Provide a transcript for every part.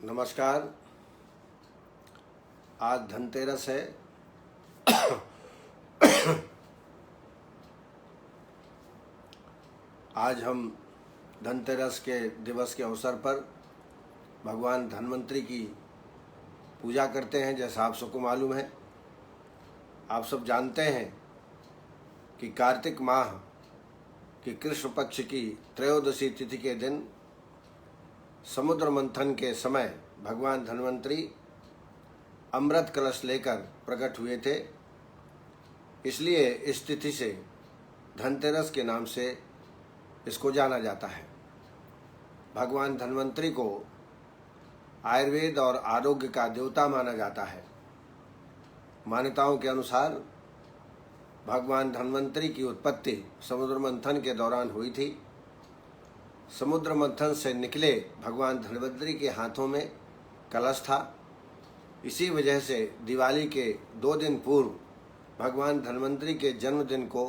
नमस्कार। आज धनतेरस है। आज हम धनतेरस के दिवस के अवसर पर भगवान धन्वंतरी की पूजा करते हैं। जैसा आप सबको मालूम है, आप सब जानते हैं कि कार्तिक माह की कृष्ण पक्ष की त्रयोदशी तिथि के दिन समुद्र मंथन के समय भगवान धन्वंतरी अमृत कलश लेकर प्रकट हुए थे। इसलिए इस तिथि से धनतेरस के नाम से इसको जाना जाता है। भगवान धन्वंतरी को आयुर्वेद और आरोग्य का देवता माना जाता है। मान्यताओं के अनुसार भगवान धन्वंतरी की उत्पत्ति समुद्र मंथन के दौरान हुई थी। समुद्र मंथन से निकले भगवान धन्वंतरी के हाथों में कलश था। इसी वजह से दिवाली के 2 दिन पूर्व भगवान धन्वंतरी के जन्मदिन को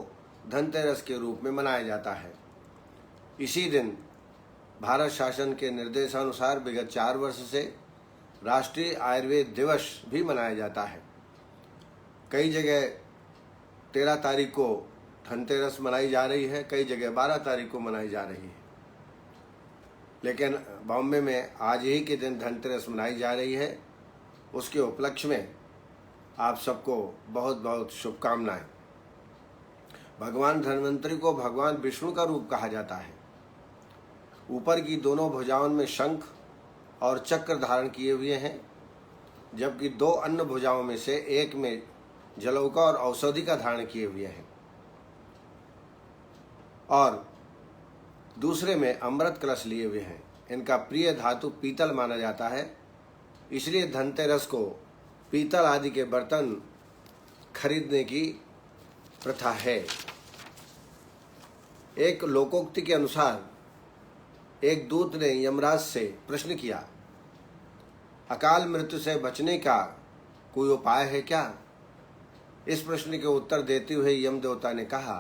धनतेरस के रूप में मनाया जाता है। इसी दिन भारत शासन के निर्देशानुसार विगत 4 वर्ष से राष्ट्रीय आयुर्वेद दिवस भी मनाया जाता है। कई जगह 13 तारीख को धनतेरस मनाई जा रही है, कई जगह 12 तारीख को मनाई जा रही है, लेकिन बॉम्बे में आज ही के दिन धनतेरस मनाई जा रही है। उसके उपलक्ष्य में आप सबको बहुत बहुत शुभकामनाएं। भगवान धन्वंतरी को भगवान विष्णु का रूप कहा जाता है। ऊपर की दोनों भुजाओं में शंख और चक्र धारण किए हुए हैं, जबकि 2 अन्य भुजाओं में से एक में जलौका और औषधि का धारण किए हुए हैं और दूसरे में अमृत कलश लिए हुए हैं। इनका प्रिय धातु पीतल माना जाता है। इसलिए धनतेरस को पीतल आदि के बर्तन खरीदने की प्रथा है। एक लोकोक्ति के अनुसार एक दूत ने यमराज से प्रश्न किया, अकाल मृत्यु से बचने का कोई उपाय है क्या? इस प्रश्न के उत्तर देते हुए यम देवता ने कहा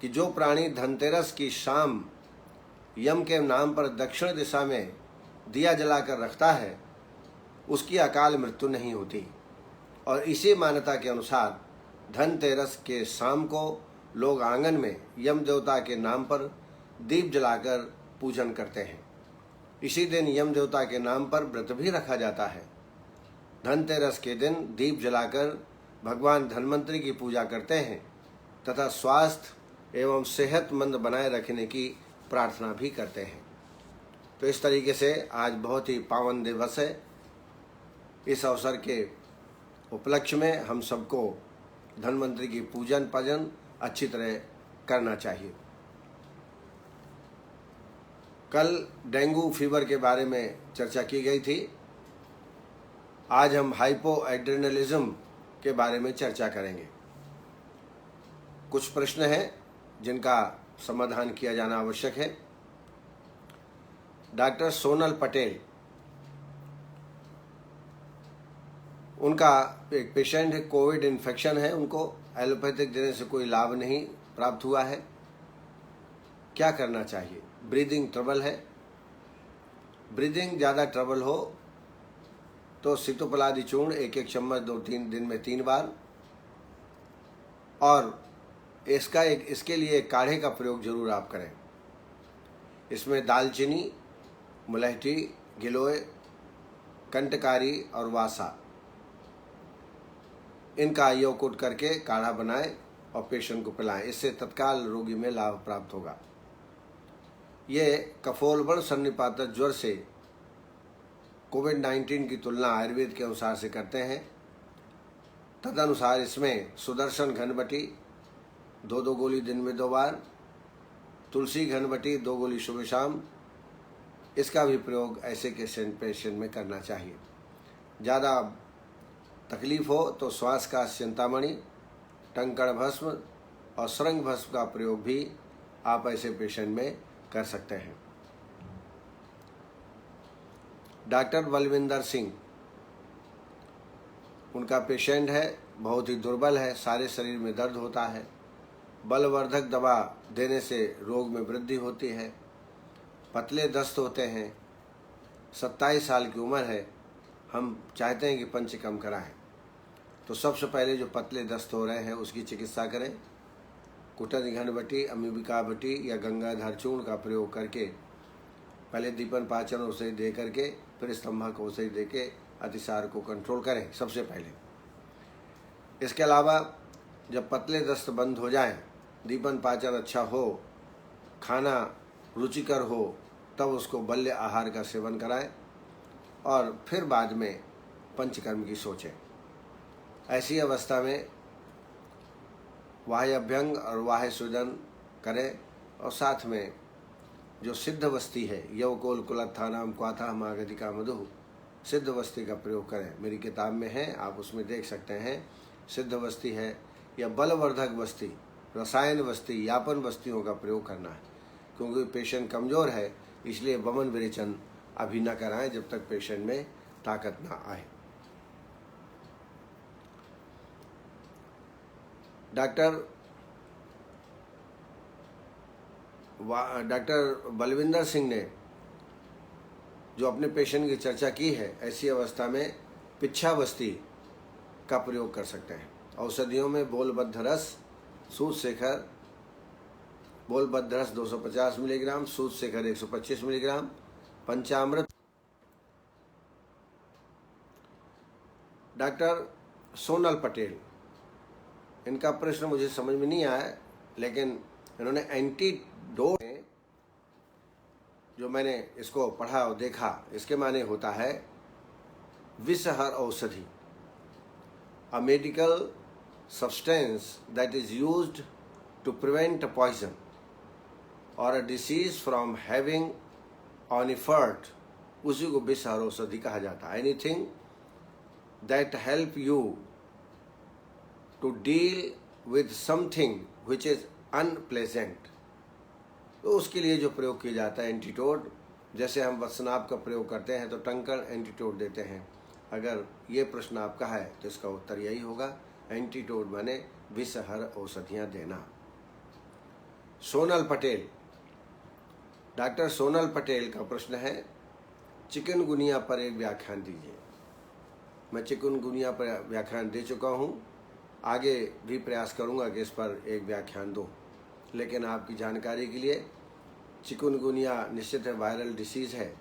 कि जो प्राणी धनतेरस की शाम यम के नाम पर दक्षिण दिशा में दिया जलाकर रखता है, उसकी अकाल मृत्यु नहीं होती। और इसी मान्यता के अनुसार धनतेरस के शाम को लोग आंगन में यम देवता के नाम पर दीप जलाकर पूजन करते हैं। इसी दिन यम देवता के नाम पर व्रत भी रखा जाता है। धनतेरस के दिन दीप जलाकर भगवान धन्वंतरी की पूजा करते हैं तथा स्वास्थ्य एवं सेहतमंद बनाए रखने की प्रार्थना भी करते हैं। तो इस तरीके से आज बहुत ही पावन दिवस है। इस अवसर के उपलक्ष्य में हम सबको धन्वंतरी की पूजन भजन अच्छी तरह करना चाहिए। कल डेंगू फीवर के बारे में चर्चा की गई थी। आज हम हाइपोएड्रेनलिज्म के बारे में चर्चा करेंगे। कुछ प्रश्न हैं जिनका समाधान किया जाना आवश्यक है। डॉक्टर सोनल पटेल, उनका एक पेशेंट है, कोविड इन्फेक्शन है, उनको एलोपैथिक देने से कोई लाभ नहीं प्राप्त हुआ है। क्या करना चाहिए? ब्रीदिंग ट्रबल है। ब्रीदिंग ज़्यादा ट्रबल हो तो सीतोपलादी चूर्ण 1-1 चम्मच 2-3 दिन में 3 बार, और इसके लिए काढ़े का प्रयोग जरूर आप करें। इसमें दालचीनी, मुलहठी, गिलोय, कंटकारी और वासा, इनका यौकुट करके काढ़ा बनाएं और पेशेंट को पिलाएं। इससे तत्काल रोगी में लाभ प्राप्त होगा। ये कफोलबल सन्निपातक ज्वर से कोविड-19 की तुलना आयुर्वेद के अनुसार से करते हैं। तदनुसार इसमें सुदर्शन घनबटी 2-2 गोली दिन में 2 बार, तुलसी घनबटी 2 गोली सुबह शाम, इसका भी प्रयोग ऐसे के पेशेंट में करना चाहिए। ज़्यादा तकलीफ हो तो श्वास का चिंतामणि, टंकण भस्म और श्रृंग भस्म का प्रयोग भी आप ऐसे पेशेंट में कर सकते हैं। डॉक्टर बलविंदर सिंह, उनका पेशेंट है, बहुत ही दुर्बल है, सारे शरीर में दर्द होता है। बलवर्धक दवा देने से रोग में वृद्धि होती है। पतले दस्त होते हैं, 27 साल की उम्र है, हम चाहते हैं कि पंचकर्म कराएं। तो सबसे पहले जो पतले दस्त हो रहे हैं उसकी चिकित्सा करें। कुटन घनबटी, अमीबिका बटी या गंगाधर चूर्ण का प्रयोग करके पहले दीपन पाचन औषधि दे करके फिर स्तंभक औषधि दे के अतिसार को कंट्रोल करें सबसे पहले। इसके अलावा जब पतले दस्त बंद हो जाएं, दीपन पाचन अच्छा हो, खाना रुचिकर हो, तब उसको बल्य आहार का सेवन कराएं और फिर बाद में पंचकर्म की सोचें। ऐसी अवस्था में वाह्य अभ्यंग और वाह्य सूदन करें और साथ में जो सिद्ध वस्ती है, यवकोल कुलत्थानाम क्वाथा मागधिका मधु, सिद्ध वस्ती का प्रयोग करें। मेरी किताब में है, आप उसमें देख सकते हैं। सिद्ध वस्ती है या बलवर्धक वस्ती, रसायन वस्ती, यापन वस्तियों का प्रयोग करना है। क्योंकि पेशेंट कमज़ोर है, इसलिए वमन विरेचन अभी न कराएं जब तक पेशेंट में ताकत ना आए। डॉक्टर बलविंदर सिंह ने जो अपने पेशेंट की चर्चा की है, ऐसी अवस्था में पिच्छावस्ती का प्रयोग कर सकते हैं। औषधियों में बोलबद्ध रस, सूत शेखर, बोलबद्ध रस 250 मिलीग्राम, सूत शेखर 125 मिलीग्राम, पंचामृत। डॉक्टर सोनल पटेल, इनका प्रश्न मुझे समझ में नहीं आया, लेकिन इन्होंने एंटीडोट, जो मैंने इसको पढ़ा और देखा, इसके माने होता है विषहर औषधि, a medical substance that is used to prevent a poison or a disease from having on effort, उसी को विषहर औषधि कहा जाता है। Anything that help you to deal with something which is unpleasant, तो उसके लिए जो प्रयोग किया जाता है एंटीटोड। जैसे हम वत्सनाभ का प्रयोग करते हैं तो टंकण एंटीटोड देते हैं। अगर ये प्रश्न आपका है तो इसका उत्तर यही होगा, एंटीटोड माने विषहर औषधियाँ देना। सोनल पटेल, डॉक्टर सोनल पटेल का प्रश्न है, चिकनगुनिया पर एक व्याख्यान दीजिए। मैं चिकनगुनिया पर व्याख्यान दे चुका हूँ, आगे भी प्रयास करूँगा कि इस पर एक व्याख्यान दूँ। लेकिन आपकी जानकारी के लिए, चिकनगुनिया निश्चित है वायरल डिसीज़ है।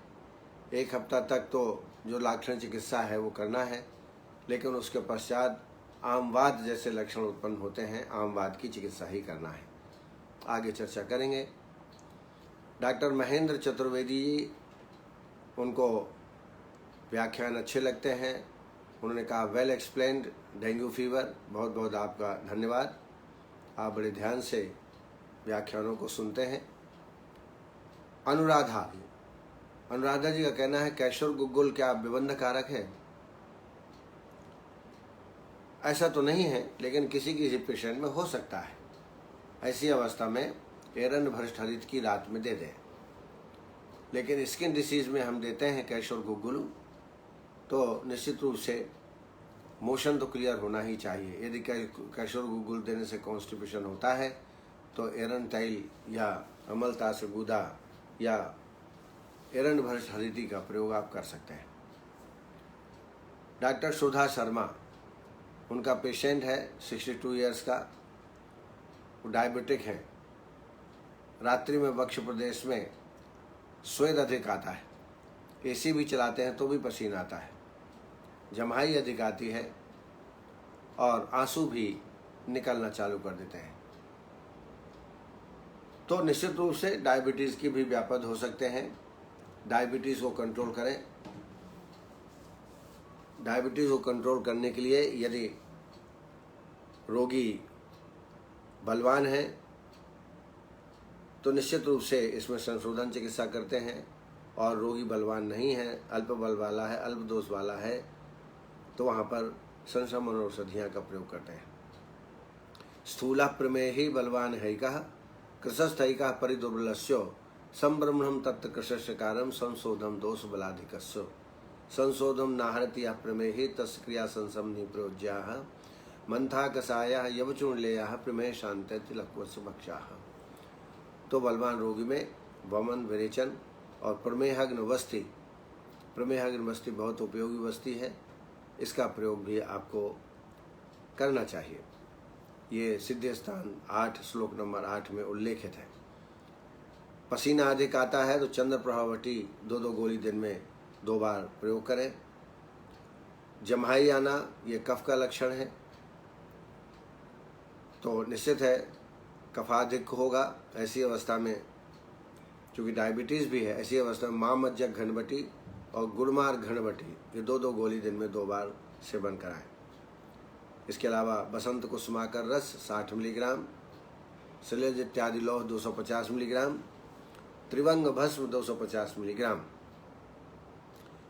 1 हफ्ता तक तो जो लाक्षणिक चिकित्सा है वो करना है, लेकिन उसके पश्चात आमवाद जैसे लक्षण उत्पन्न होते हैं, आमवाद की चिकित्सा ही करना है। आगे चर्चा करेंगे। डॉक्टर महेंद्र चतुर्वेदी जी, उनको व्याख्यान अच्छे लगते हैं। उन्होंने कहा वेल एक्सप्लेन्ड डेंगू फीवर, बहुत बहुत आपका धन्यवाद। आप बड़े ध्यान से व्याख्यानों को सुनते हैं। अनुराधा जी का कहना है, कैशोर गुग्गुल क्या विबंध कारक है? ऐसा तो नहीं है, लेकिन किसी किसी पेशेंट में हो सकता है। ऐसी अवस्था में एरंड भ्रष्ट हरित की रात में दे दें। लेकिन स्किन डिसीज में हम देते हैं कैशोर गुग्गुल, तो निश्चित रूप से मोशन तो क्लियर होना ही चाहिए। यदि कैशोर गुग्गुल देने से कॉन्स्टिपेशन होता है तो एरंड तैल या अमलता से गुदा या एरंड भ्रष्ट हरिति का प्रयोग आप कर सकते हैं। डॉक्टर सुधा शर्मा, उनका पेशेंट है 62 इयर्स का, वो डायबिटिक है। रात्रि में वक्ष प्रदेश में स्वेद अधिक आता है, एसी भी चलाते हैं तो भी पसीना आता है, जम्हाई अधिक आती है और आंसू भी निकलना चालू कर देते हैं। तो निश्चित रूप से डायबिटीज़ की भी व्यापद हो सकते हैं। डायबिटीज़ को कंट्रोल करें। डायबिटीज़ को कंट्रोल करने के लिए यदि रोगी बलवान है तो निश्चित रूप से इसमें संशोधन चिकित्सा करते हैं, और रोगी बलवान नहीं है, अल्प बल वाला है, अल्प दोष वाला है, तो वहाँ पर संशमन औषधियाँ का प्रयोग करते हैं। स्थूला प्रमेही बलवान है कहा, कृशस्थैका परिदुर्बलस्यो संब्रह्मणम तत्व कृशस्य कारम संशोधम दोष बलाधिकस्यो संशोधम नाहरति प्रमेहि तस्य क्रिया संसमनि प्रयोज्याः मंथा कषाया यवचूर्णलेयाः प्रमेह शांति लक्वस्य भक्षाः। तो बलवान रोगी में वमन विरेचन और प्रमेहग्न वस्ति प्रमेह अगरबत्ती बहुत उपयोगी वस्तु है, इसका प्रयोग भी आपको करना चाहिए। ये सिद्ध स्थान 8 श्लोक नंबर 8 में उल्लेखित है। पसीना अधिक आता है तो चंद्र प्रभावटी 2-2 गोली दिन में 2 बार प्रयोग करें। जम्हाई आना ये कफ का लक्षण है, तो निश्चित है कफाधिक होगा। ऐसी अवस्था में चूँकि डायबिटीज़ भी है, ऐसी अवस्था में मामज्जक घनबटी और गुड़मार घनबटी ये 2-2 गोली दिन में 2 बार सेवन कराएं। इसके अलावा बसंत कुसुमाकर रस 60 मिलीग्राम, शिलेज इत्यादि लौह 250 मिलीग्राम, त्रिवंग भस्म 250 मिलीग्राम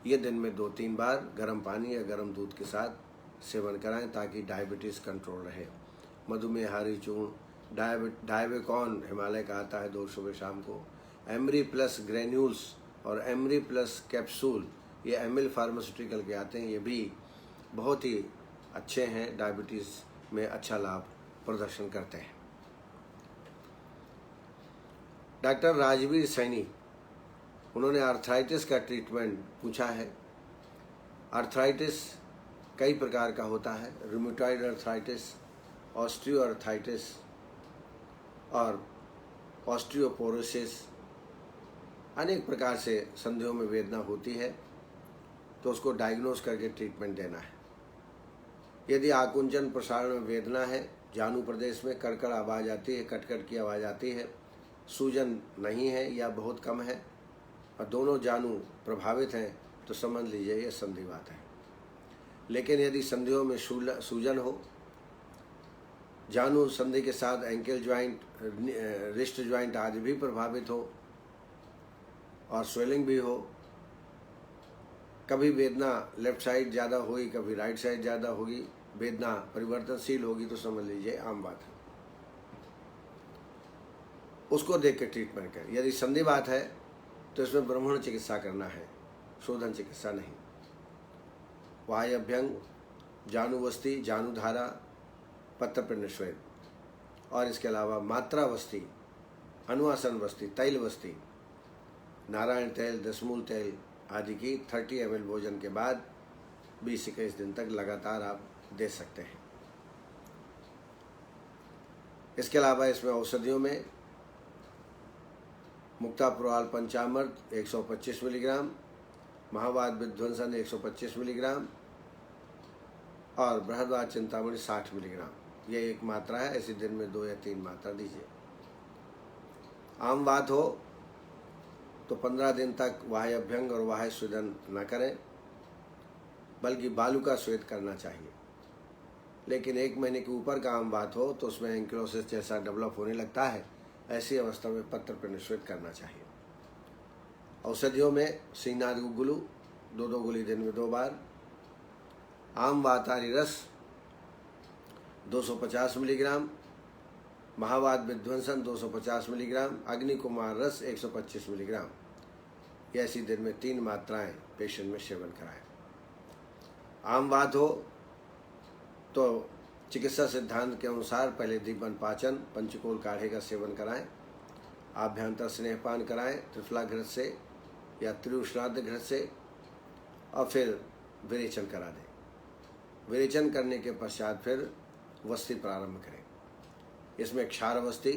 ये दिन में 2-3 बार गर्म पानी या गर्म दूध के साथ सेवन कराएं ताकि डायबिटीज़ कंट्रोल रहे। मधुमेहारी चूर्ण डायबेकॉन हिमालय का आता है 2 सुबह शाम को। एमरी प्लस ग्रेन्यूल्स और एमरी प्लस कैप्सूल ये एमिल फार्मास्यूटिकल के आते हैं, ये भी बहुत ही अच्छे हैं, डायबिटीज़ में अच्छा लाभ प्रदर्शन करते हैं। डॉक्टर राजवीर सैनी उन्होंने आर्थराइटिस का ट्रीटमेंट पूछा है। आर्थराइटिस कई प्रकार का होता है, रूमेटॉइड आर्थराइटिस, ऑस्टियो आर्थराइटिस और ऑस्टियोपोरोसिस। अनेक प्रकार से संधियों में वेदना होती है, तो उसको डायग्नोज करके ट्रीटमेंट देना है। यदि आकुंचन प्रसारण में वेदना है, जानू प्रदेश में कड़कड़ आवाज़ आती है, कटकट की आवाज़ आती है, सूजन नहीं है या बहुत कम है और दोनों जानू प्रभावित हैं, तो समझ लीजिए ये संधिवात है। लेकिन यदि संधियों में सूजन हो, जानू संधि के साथ एंकल ज्वाइंट, रिस्ट ज्वाइंट आदि भी प्रभावित हो और स्वेलिंग भी हो, कभी वेदना लेफ्ट साइड ज़्यादा होगी, कभी राइट साइड ज़्यादा होगी, वेदना परिवर्तनशील होगी, तो समझ लीजिए आम बात है। उसको देख के ट्रीटमेंट करें। यदि संधिवात है तो इसमें ब्राह्मण चिकित्सा करना है, शोधन चिकित्सा नहीं। वाह्य अभ्यंग, जानुवस्ती, जानुधारा, पत्रपिंड श्वेत और इसके अलावा मात्रावस्ती, अनुआसन वस्ती, तैल वस्ती, नारायण तेल, दशमूल तेल आदि की 30 ml भोजन के बाद 20-21 दिन तक लगातार आप दे सकते हैं। इसके अलावा इसमें औषधियों में मुक्तापुराल पंचामृत 125 मिलीग्राम, महावाद विध्वंसन 125 मिलीग्राम और बृहदवाद चिंतामणि 60 मिलीग्राम, ये एक मात्रा है। ऐसे दिन में 2 या 3 मात्रा दीजिए। आम बात हो तो 15 दिन तक वाह्य अभ्यंग और वाह्य स्वेदन न करें, बल्कि बालू का स्वेद करना चाहिए। लेकिन 1 महीने के ऊपर का आम बात हो तो उसमें एंकिलोसिस जैसा डेवलप होने लगता है, ऐसी अवस्था में पत्रपिंड श्वेत करना चाहिए। औषधियों में सीनाद गुग्गुलू 2-2 गोली दिन में 2 बार, आम वातारी रस 250 मिलीग्राम, महावाद विध्वंसन 250 मिलीग्राम, अग्नि कुमार रस 125 मिलीग्राम, ये ऐसी दिन में 3 मात्राएं पेशेंट में सेवन कराएं। आम बात हो तो चिकित्सा सिद्धांत के अनुसार पहले दीपन पाचन पंचकोल काढ़े का सेवन कराएं, आभ्यंतर स्नेहपान कराएं त्रिफला घृत से या त्रिउष्णाद्य घृत से, और फिर विरेचन करा दें। विरेचन करने के पश्चात फिर वस्ती प्रारंभ करें। इसमें क्षारवस्ती,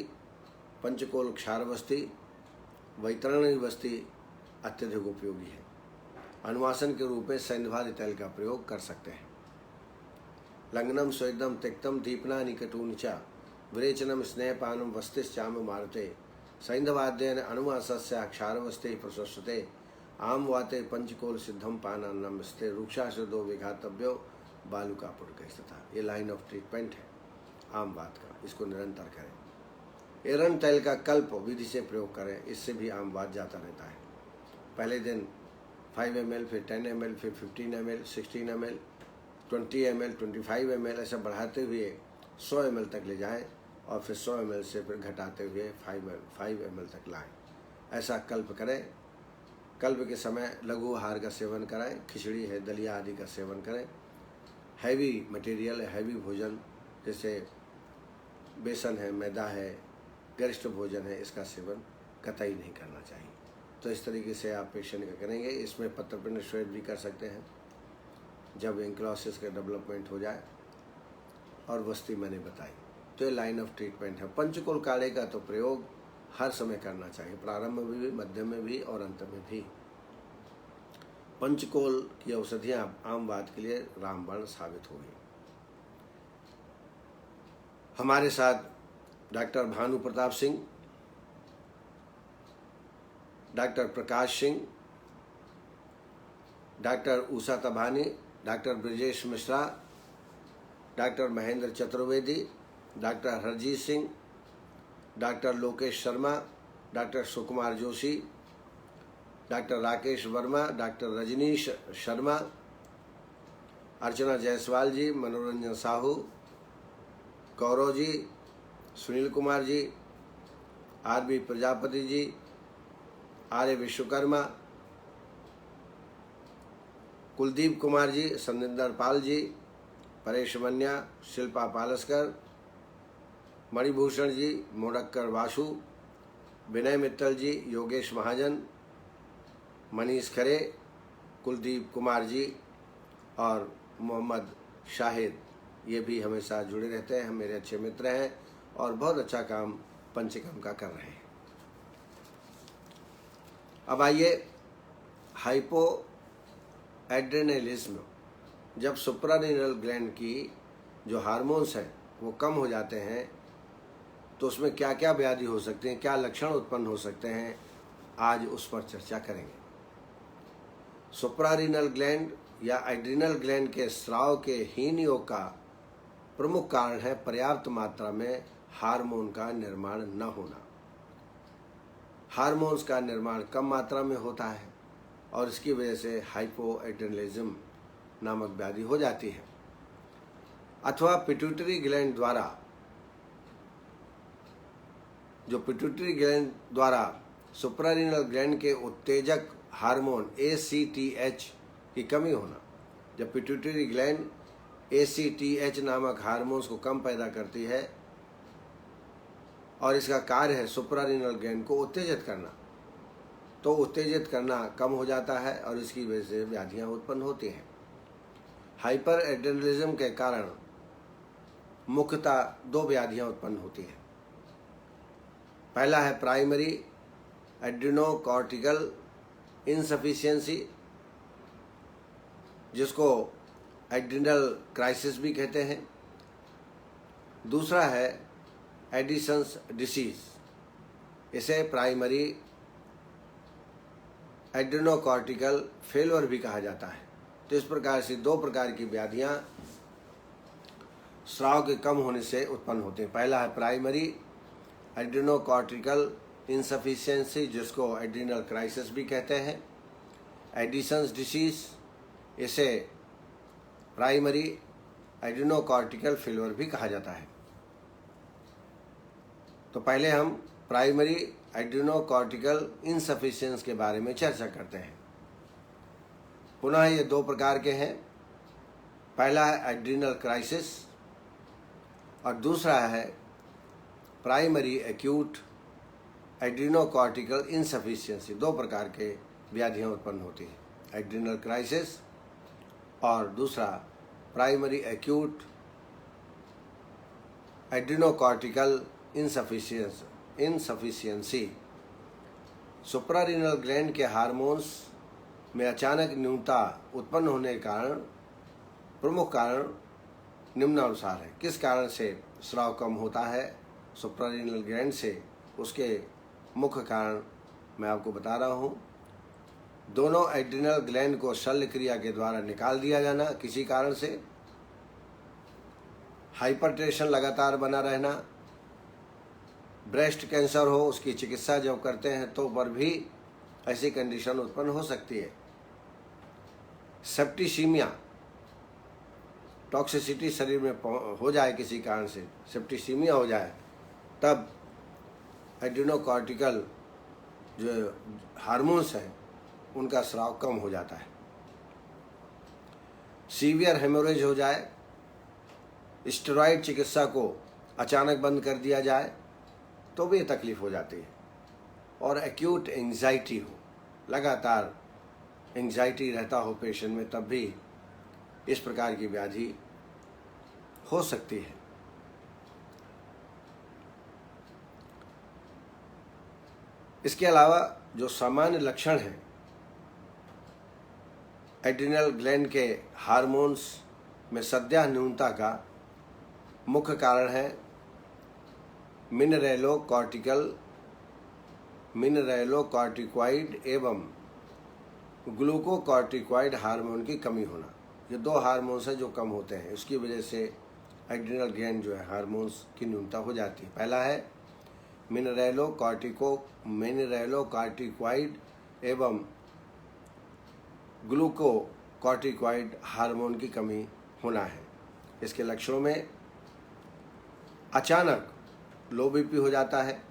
पंचकोल क्षारवस्ती, वैतरणी वस्ती अत्यधिक उपयोगी है। अनुवासन के रूप में सैंधवादी तैल का प्रयोग कर सकते हैं। लंघनम स्वेदम तिक्तम दीपना निकटून च विरेचनम स्नेहपानम वस्तिश्चाम मारुते सैंधवाद्यन अनुवासस्य क्षारवस्ते प्रशस्ते आम वाते पंचकोल सिद्धम पानान्नम स्ते रुक्षाशदो विघातव्यो बालू का पुटकता। ये लाइन ऑफ ट्रीटमेंट है आम बात का, इसको निरंतर करें। एरन तैल का कल्प विधि से प्रयोग करें, इससे भी आम बात जाता रहता है। पहले दिन 5 ml, फिर 10 ml, फिर 15 ml, 16 ml, 20 ml, 25 ml, ऐसा बढ़ाते हुए 100 ml तक ले जाएं और फिर 100 ml से फिर घटाते हुए 5 ml तक लाएं। ऐसा कल्प करें। कल्प के समय लघु आहार का सेवन कराएं, खिचड़ी है, दलिया आदि का सेवन करें। हैवी मटेरियल, हैवी भोजन जैसे बेसन है, मैदा है, गरिष्ठ भोजन है, इसका सेवन कतई नहीं करना चाहिए। तो इस तरीके से आप पेशेंट का करेंगे। इसमें पत्रपिंड श्वेत भी कर सकते हैं जब एंक्लोसिस का डेवलपमेंट हो जाए, और वस्ती मैंने बताई। तो ये लाइन ऑफ ट्रीटमेंट है। पंचकोल काढ़े का तो प्रयोग हर समय करना चाहिए, प्रारंभ में भी, मध्य में भी और अंत में भी। पंचकोल की औषधियाँ आम बात के लिए रामबाण साबित होगी। हमारे साथ doctor Bhanu Pratap Singh, doctor Prakash Singh, doctor Usha Tabani, doctor Brajesh Mishra, doctor Mahendra Chaturvedi, doctor Harjeet Singh, doctor Lokesh Sharma, doctor Sukumar Joshi, doctor Rakesh Verma, doctor Rajneesh Sharma, Archana Jaiswal ji, Manoranjan Sahu, Gaurav ji, Sunil Kumar ji, R B. Prajapati ji, Arya Vishwakarma, Kuldeep Kumar ji, Sandinder Pal ji, Paresh Manya, Shilpa पालस्कर, Manibhushan जी, मोडक्कर वासु, विनय मित्तल जी, योगेश महाजन, मनीष खरे, कुलदीप कुमार जी और मोहम्मद शाहिद, ये भी हमेशा जुड़े रहते हैं। हम मेरे अच्छे मित्र हैं और बहुत अच्छा काम पंचकर्म का कर रहे हैं। अब आइए, हाइपो एड्रेनलिज्म, जब सुप्रारीनल ग्लैंड की जो हार्मोन्स हैं वो कम हो जाते हैं तो उसमें क्या क्या व्याधि हो सकते हैं, क्या लक्षण उत्पन्न हो सकते हैं, आज उस पर चर्चा करेंगे। सुप्रारीनल ग्लैंड या एड्रिनल ग्लैंड के स्राव के हीन योग का प्रमुख कारण है पर्याप्त मात्रा में हार्मोन का निर्माण न होना। हार्मोन्स का निर्माण कम मात्रा में होता है और इसकी वजह से हाइपोएड्रेनलिज्म नामक व्याधि हो जाती है। अथवा पिट्यूटरी ग्लैंड द्वारा, जो पिट्यूटरी ग्लैंड द्वारा सुप्रारीनल ग्लैंड के उत्तेजक हार्मोन ACTH की कमी होना। जब पिट्यूटरी ग्लैंड ACTH नामक हार्मोन्स को कम पैदा करती है और इसका कार्य है सुप्रारीनल ग्लैंड को उत्तेजित करना, तो उत्तेजित करना कम हो जाता है और इसकी वजह से व्याधियाँ उत्पन्न होती हैं। हाइपर एड्रेनलिज्म के कारण मुख्यतः दो व्याधियाँ उत्पन्न होती हैं। पहला है प्राइमरी एड्रिनोकॉर्टिकल इनसफिशिएंसी, जिसको एड्रिनल क्राइसिस भी कहते हैं। दूसरा है एडिसन्स डिसीज, इसे प्राइमरी एड्रिनोकॉर्टिकल फेल्योर भी कहा जाता है। तो इस प्रकार से दो प्रकार की व्याधियां स्राव के कम होने से उत्पन्न होती हैं। पहला है प्राइमरी एड्रिनोकॉर्टिकल इनसफिशिएंसी, जिसको एड्रिनल क्राइसिस भी कहते हैं। एडिसन्स डिसीज, इसे प्राइमरी एड्रिनोकॉर्टिकल फेल्योर भी कहा जाता है। तो पहले हम प्राइमरी एड्रिनोकॉर्टिकल इनसफिशिएंसी के बारे में चर्चा करते हैं। पुनः ये दो प्रकार के हैं। पहला है एड्रिनल क्राइसिस और दूसरा है प्राइमरी एक्यूट एड्रिनोकॉर्टिकल इनसफिशिएंसी। दो प्रकार के व्याधियाँ उत्पन्न होती हैं, एड्रिनल क्राइसिस और दूसरा primary acute adrenocortical insufficiency. Suprarenal gland के हार्मोन्स में अचानक न्यूनता उत्पन्न होने के कारण प्रमुख कारण निम्नानुसार है। किस कारण से स्राव कम होता है सुप्रारीनल ग्लैंड से, उसके मुख्य कारण मैं आपको बता रहा हूँ। दोनों एड्रिनल ग्लैंड को शल्य क्रिया के द्वारा निकाल दिया जाना किसी कारण से, हाइपरटेंशन लगातार बना रहना, ब्रेस्ट कैंसर हो उसकी चिकित्सा जब करते हैं तो पर भी ऐसी कंडीशन उत्पन्न हो सकती है। सेप्टिसीमिया, टॉक्सिसिटी शरीर में हो जाए किसी कारण से, सेप्टिसीमिया हो जाए, तब एड्रिनोकॉर्टिकल जो हार्मोन्स हैं उनका स्राव कम हो जाता है। सीवियर हेमोरेज हो जाए, स्टेरॉइड चिकित्सा को अचानक बंद कर दिया जाए तो भी तकलीफ हो जाती है। और एक्यूट एंजाइटी हो, लगातार एंग्जाइटी रहता हो पेशेंट में, तब भी इस प्रकार की व्याधि हो सकती है। इसके अलावा जो सामान्य लक्षण हैं, एड्रिनल ग्लैंड के हार्मोन्स में सद्या न्यूनता का मुख्य कारण है मिनरेलोकॉर्टिकॉइड एवं ग्लूकोकॉर्टिकॉइड हार्मोन की कमी होना। ये दो हार्मोन्स हैं जो कम होते हैं, उसकी वजह से एड्रिनल ग्लैंड जो है हार्मोन्स की न्यूनता हो जाती है। पहला है मिनरेलोकॉर्टिकॉइड एवं ग्लूकोकॉर्टिकॉइड हार्मोन की कमी होना है। इसके लक्षणों में अचानक लो बीपी हो जाता है,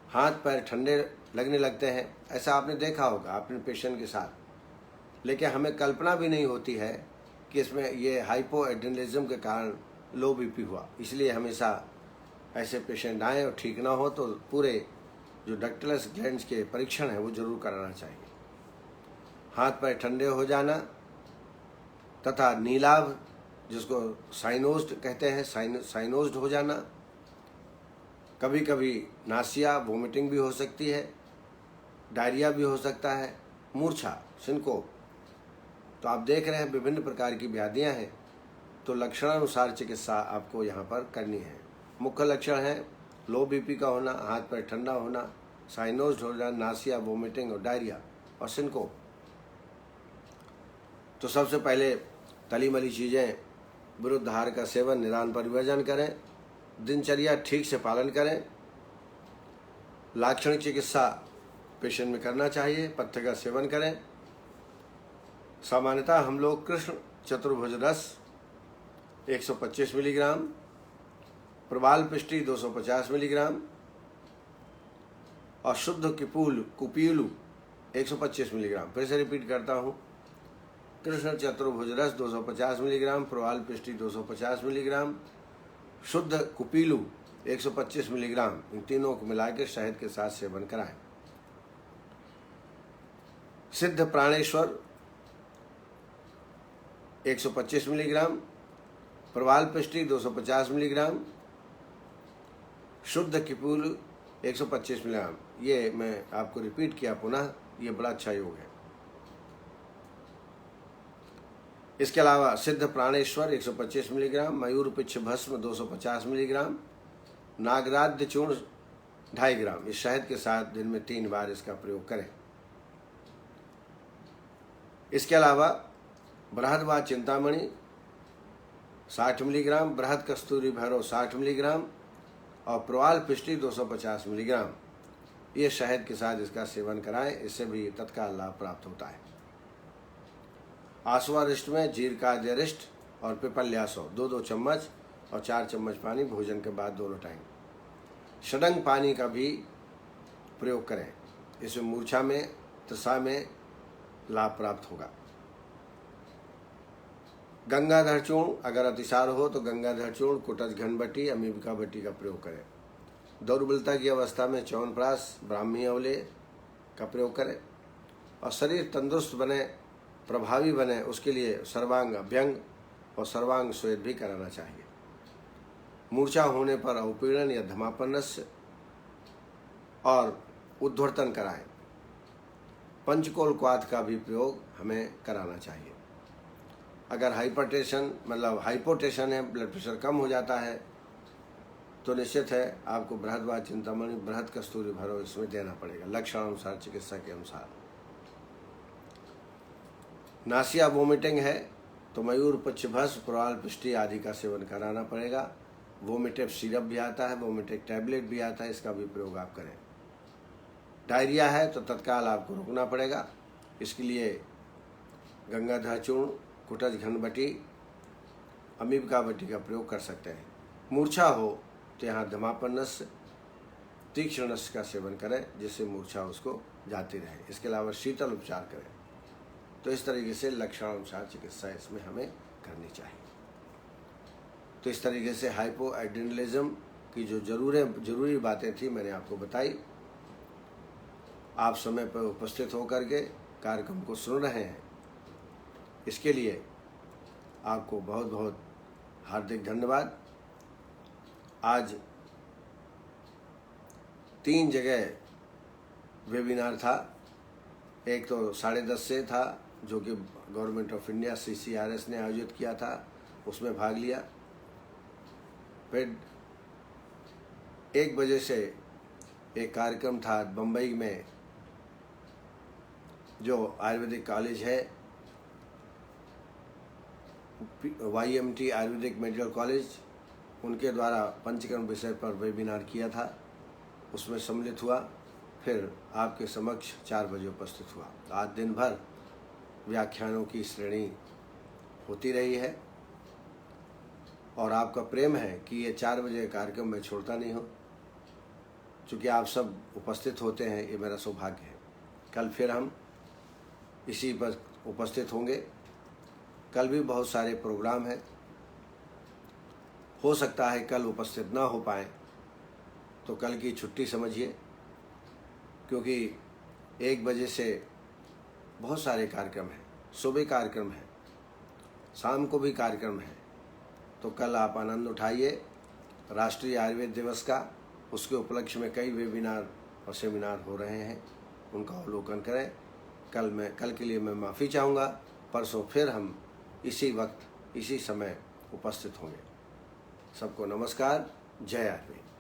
हाथ पैर ठंडे लगने लगते हैं। ऐसा आपने देखा होगा अपने पेशेंट के साथ, लेकिन हमें कल्पना भी नहीं होती है कि इसमें ये हाइपोएड्रेनलिज्म के कारण लो बीपी हुआ। इसलिए हमेशा ऐसे पेशेंट आए और ठीक ना हो तो पूरे जो डक्टलस ग्लैंड्स के परीक्षण है वो जरूर कराना चाहिए। हाथ पैर ठंडे हो जाना तथा नीलाभ, जिसको साइनोज्ड कहते हैं, साइनोज्ड हो जाना, कभी कभी नासिया वोमिटिंग भी हो सकती है, डायरिया भी हो सकता है, मूर्छा, सिनकोप। तो आप देख रहे हैं विभिन्न प्रकार की व्याधियां हैं, तो लक्षणानुसार चिकित्सा आपको यहाँ पर करनी है। मुख्य लक्षण है लो बीपी का होना, हाथ पैर ठंडा होना, साइनोज्ड हो जाना, नासिया वोमिटिंग और डायरिया और सिनकोप। तो सबसे पहले तली मली चीज़ें, विरुद्ध आहार का सेवन, निदान परिवर्जन करें, दिनचर्या ठीक से पालन करें, लाक्षणिक चिकित्सा पेशेंट में करना चाहिए, पथ्य का सेवन करें। सामान्यतः हम लोग कृष्ण चतुर्भुज रस 125 मिलीग्राम, प्रवाल पिष्टी 250 मिलीग्राम और शुद्ध कुपीलू 125 मिलीग्राम। फिर से रिपीट करता हूँ, कृष्ण चतुर्भुज रस 250 मिलीग्राम, प्रवाल पिष्टी 250 मिलीग्राम, शुद्ध कुपीलू 125 मिलीग्राम, इन तीनों को मिलाकर शहद के साथ सेवन कराएं। सिद्ध प्राणेश्वर 125 मिलीग्राम, प्रवाल पिष्टी 250 मिलीग्राम, शुद्ध कुपीलू 125 मिलीग्राम। ये मैं आपको रिपीट किया पुनः, ये बड़ा अच्छा योग है। इसके अलावा सिद्ध प्राणेश्वर 125 मिलीग्राम, मयूर पिच्छ भस्म 250 मिलीग्राम, नागराध्य चूर्ण 2.5 ग्राम। इस शहद के साथ दिन में 3 बार इसका प्रयोग करें। इसके अलावा बृहद चिंतामणि 60 मिलीग्राम, बृहद कस्तूरी भैरव 60 मिलीग्राम और प्रवाल पिष्टी 250 मिलीग्राम, ये शहद के साथ इसका सेवन कराएं, इससे भी तत्काल लाभ प्राप्त होता है। आश्वारिष्ट में जीरकार्यरिष्ट और पिपल्यासो 2-2 चम्मच और 4 चम्मच पानी भोजन के बाद दोनों टाइम। षडंग पानी का भी प्रयोग करें, इसमें मूर्छा में, त्वचा में लाभ प्राप्त होगा। गंगाधर चूर्ण, अगर अतिसार हो तो गंगाधर चूर्ण, कुटज घनबटी, अमीबिका बटी का प्रयोग करें। दौर्बलता की अवस्था में च्यवनप्राश, ब्राह्मी अवले का प्रयोग करें। और शरीर तंदुरुस्त बने, प्रभावी बने, उसके लिए सर्वांग अभ्यंग और सर्वांग श्वेत भी कराना चाहिए। मूर्छा होने पर अवपीड़न या धमापन्नस्य और उद्वर्तन कराएं। पंचकोल क्वाथ का भी प्रयोग हमें कराना चाहिए। अगर हाइपरटेंशन मतलब हाइपोटेंशन है, ब्लड प्रेशर कम हो जाता है, तो निश्चित है आपको बृहद चिंतामणि, बृहद कस्तूरी भैरव इसमें देना पड़ेगा, लक्षणानुसार, चिकित्सा के अनुसार। नासिया वोमिटिंग है तो मयूर पिच्छ भस्म, प्रवाल पिष्टी आदि का सेवन कराना पड़ेगा। वोमिटिव सिरप भी आता है, वोमिटिव टैबलेट भी आता है, इसका भी प्रयोग आप करें। डायरिया है तो तत्काल आपको रुकना पड़ेगा, इसके लिए गंगाधर चूर्ण, कुटज घनबटी, अमीबिका बटी का प्रयोग कर सकते हैं। मूर्छा हो तो यहाँ धमापन्नस्य, तीक्ष्णस्य का सेवन करें, जिससे मूर्छा उसको जाती रहे। इसके अलावा शीतल उपचार करें। तो इस तरीके से लक्षणानुसार चिकित्सा इसमें हमें करनी चाहिए। तो इस तरीके से हाइपोएड्रेनलिज्म की जो जरूरी बातें थी मैंने आपको बताई। आप समय पर उपस्थित होकर के कार्यक्रम को सुन रहे हैं, इसके लिए आपको बहुत बहुत हार्दिक धन्यवाद। आज 3 जगह वेबिनार था। एक तो 10:30 से था जो कि गवर्नमेंट ऑफ इंडिया CCRS ने आयोजित किया था, उसमें भाग लिया। फिर 1 बजे से एक कार्यक्रम था बम्बई में, जो आयुर्वेदिक कॉलेज है, YMT आयुर्वेदिक मेडिकल कॉलेज, उनके द्वारा पंचकर्म विषय पर वेबिनार किया था, उसमें सम्मिलित हुआ। फिर आपके समक्ष 4 बजे उपस्थित हुआ। आज दिन भर व्याख्यानों की श्रेणी होती रही है और आपका प्रेम है कि ये 4 बजे कार्यक्रम में छोड़ता नहीं हो। चूँकि आप सब उपस्थित होते हैं, ये मेरा सौभाग्य है। कल फिर हम इसी पर उपस्थित होंगे। कल भी बहुत सारे प्रोग्राम हैं, हो सकता है कल उपस्थित ना हो पाए तो कल की छुट्टी समझिए, क्योंकि 1 बजे से बहुत सारे कार्यक्रम हैं। सुबह कार्यक्रम है, शाम को भी कार्यक्रम है। तो कल आप आनंद उठाइए राष्ट्रीय आयुर्वेद दिवस का। उसके उपलक्ष्य में कई वेबिनार और सेमिनार हो रहे हैं, उनका अवलोकन करें। कल के लिए मैं माफ़ी चाहूँगा। परसों फिर हम इसी वक्त इसी समय उपस्थित होंगे। सबको नमस्कार। जय आयुर्वेद।